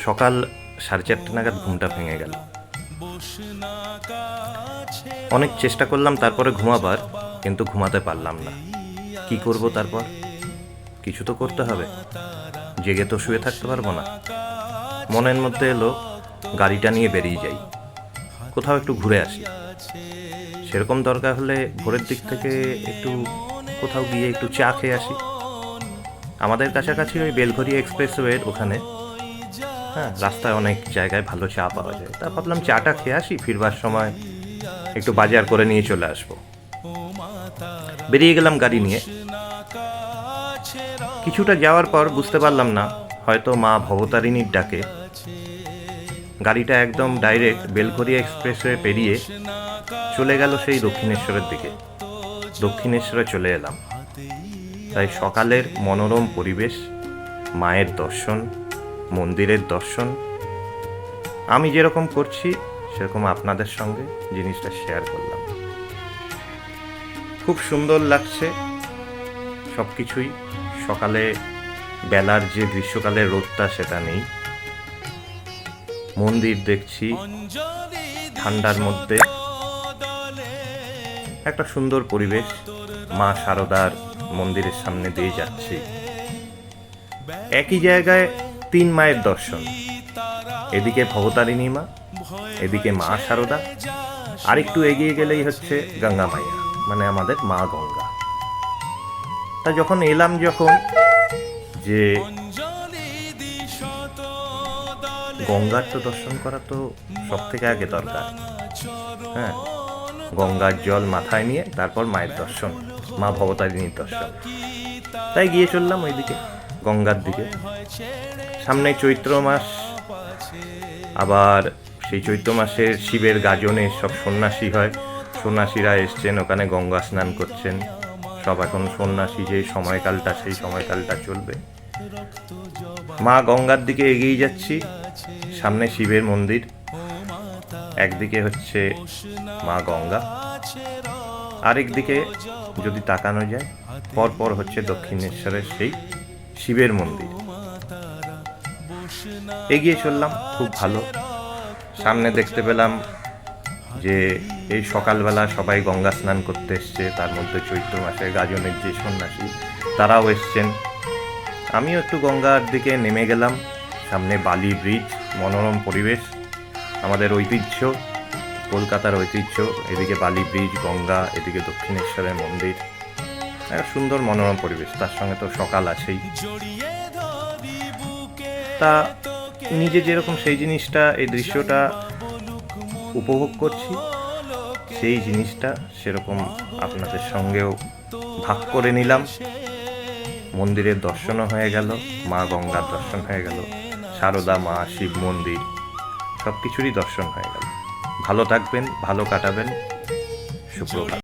সকাল 4:30 নাগাদ ঘুমটা ভেঙে গেল। অনেক চেষ্টা করলাম তারপরে ঘুমাবার, কিন্তু ঘুমাতে পারলাম না। কি করব তারপর? কিছু তো করতে হবে, জেগে তো শুয়ে থাকতে পারবো না। মনের মধ্যে এলো গাড়িটা নিয়ে বেরিয়ে যাই, কোথাও একটু ঘুরে আসি। সেরকম দরকার হলে ভোরের দিক থেকে একটু কোথাও গিয়ে একটু চা খেয়ে আসি। আমাদের কাছাকাছি ওই বেলঘরিয়া এক্সপ্রেসওয়ের ওখানে, হ্যাঁ, রাস্তায় অনেক জায়গায় ভালো চা পাওয়া যায়। তা ভাবলাম চাটা খেয়ে আসি, ফিরবার সময় একটু বাজার করে নিয়ে চলে আসবো। বেরিয়ে গেলাম গাড়ি নিয়ে। কিছুটা যাওয়ার পর বুঝতে পারলাম না, হয়তো মা ভবতারিণীর ডাকে গাড়িটা একদম ডাইরেক্ট বেলঘরিয়া এক্সপ্রেসওয়ে পেরিয়ে চলে গেল সেই দক্ষিণেশ্বরের দিকে। দক্ষিণেশ্বরে চলে এলাম। তাই সকালের মনোরম পরিবেশ, মায়ের দর্শন, মন্দিরের দর্শন, আমি যেরকম করছি সেরকম আপনাদের সঙ্গে জিনিসটা শেয়ার করলাম। খুব সুন্দর লাগছে সব কিছুই। সকালে বেলার যে গ্রীষ্মকালের রোদটা সেটা নেই। মন্দির দেখছি ঠান্ডার মধ্যে, একটা সুন্দর পরিবেশ। মা শারদার মন্দিরের সামনে দিয়ে যাচ্ছি। একই জায়গায় 3 মায়ের দর্শন, এদিকে ভবতারিণী মা, এদিকে মা শারদা, আর একটু এগিয়ে গেলেই হচ্ছে গঙ্গা মাইয়া, মানে আমাদের মা গঙ্গা। তা যখন এলাম, যে গঙ্গার তো দর্শন করা তো সব থেকে আগে দরকার। হ্যাঁ, গঙ্গার জল মাথায় নিয়ে তারপর মায়ের দর্শন, মা ভবতারিণীর দর্শন। তাই গিয়ে চললাম ওইদিকে, গঙ্গার দিকে। সামনে চৈত্র মাস, আবার সেই চৈত্র মাসের শিবের গাজনে সব সন্ন্যাসী হয়, সন্ন্যাসীরা এসছেন ওখানে, গঙ্গা স্নান করছেন সব। এখন সন্ন্যাসী যে সময়কালটা, সেই সময়কালটা চলবে। মা গঙ্গার দিকে এগিয়ে যাচ্ছি। সামনে শিবের মন্দির, একদিকে হচ্ছে মা গঙ্গা, আরেকদিকে যদি তাকানো যায় পরপর হচ্ছে দক্ষিণেশ্বরের সেই শিবের মন্দির। এগিয়ে চললাম, খুব ভালো। সামনে দেখতে পেলাম যে এই সকালবেলা সবাই গঙ্গা স্নান করতে এসছে, তার মধ্যে চৈত্র মাসে গাজনের যে সন্ন্যাসী তারাও এসছেন। আমিও একটু গঙ্গার দিকে নেমে গেলাম। সামনে বালি ব্রিজ, মনোরম পরিবেশ, আমাদের ঐতিহ্য, কলকাতার ঐতিহ্য। এদিকে বালি ব্রিজ, গঙ্গা, এদিকে দক্ষিণেশ্বরের মন্দির, একটা সুন্দর মনোরম পরিবেশ। তার সঙ্গে তো সকাল আছেই। তা নিজে যেরকম সেই জিনিসটা, এই দৃশ্যটা উপভোগ করছি, সেই জিনিসটা সেরকম আপনাদের সঙ্গেও ভাগ করে নিলাম। মন্দিরের দর্শনও হয়ে গেল, মা গঙ্গার দর্শন হয়ে গেল, শারদা মা, শিব মন্দির, সব কিছুরই দর্শন হয়ে গেল। ভালো থাকবেন, ভালো কাটাবেন। সুপ্রভাত।